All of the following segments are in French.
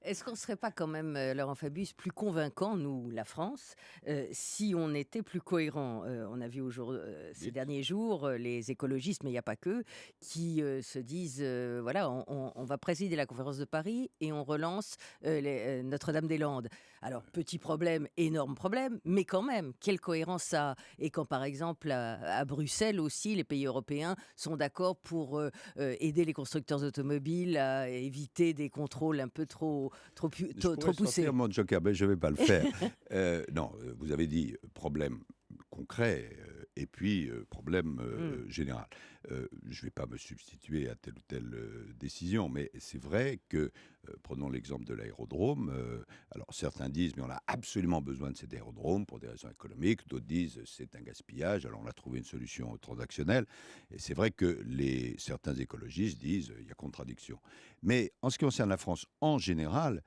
Est-ce qu'on ne serait pas quand même, Laurent Fabius, plus convaincant, nous, la France, si on était plus cohérent? On a vu ces Oui. derniers jours, les écologistes, mais il y a pas que, qui, se disent, voilà, on va présider la conférence de Paris et on relance, Notre-Dame-des-Landes. Alors petit problème, énorme problème, mais quand même, quelle cohérence ça a? Et quand par exemple à Bruxelles aussi, les pays européens sont d'accord pour, aider les constructeurs automobiles à éviter des contrôles un peu Je pourrais trop sortir poussés. mon joker, mais je ne vais pas le faire. Non, vous avez dit problème concret et puis problème Mmh. général. Je ne vais pas me substituer à telle ou telle décision, mais c'est vrai que, prenons l'exemple de l'aérodrome, alors certains disent, mais on a absolument besoin de cet aérodrome pour des raisons économiques, d'autres disent c'est un gaspillage, alors on a trouvé une solution transactionnelle, et c'est vrai que certains écologistes disent il y a contradiction. Mais en ce qui concerne la France en général,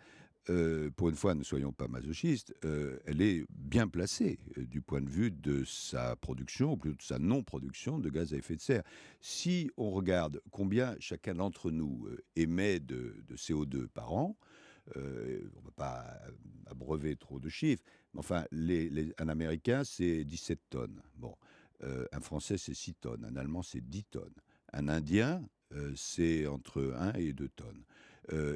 pour une fois, ne soyons pas masochistes, elle est bien placée du point de vue de sa production, ou plutôt de sa non-production de gaz à effet de serre. Si on regarde combien chacun d'entre nous émet de CO2 par an, on ne va pas abreuver trop de chiffres, mais enfin, un Américain, c'est 17 tonnes. Bon, un Français, c'est 6 tonnes. Un Allemand, c'est 10 tonnes. Un Indien, c'est entre 1 et 2 tonnes.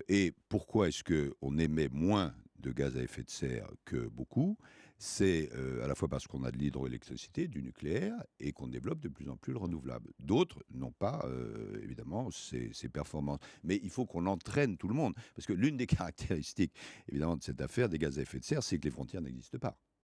Et pourquoi est-ce qu'on émet moins de gaz à effet de serre que beaucoup? C'est à la fois parce qu'on a de l'hydroélectricité, du nucléaire, et qu'on développe de plus en plus le renouvelable. D'autres n'ont pas, évidemment, ces performances. Mais il faut qu'on entraîne tout le monde. Parce que l'une des caractéristiques, évidemment, de cette affaire des gaz à effet de serre, c'est que les frontières n'existent pas.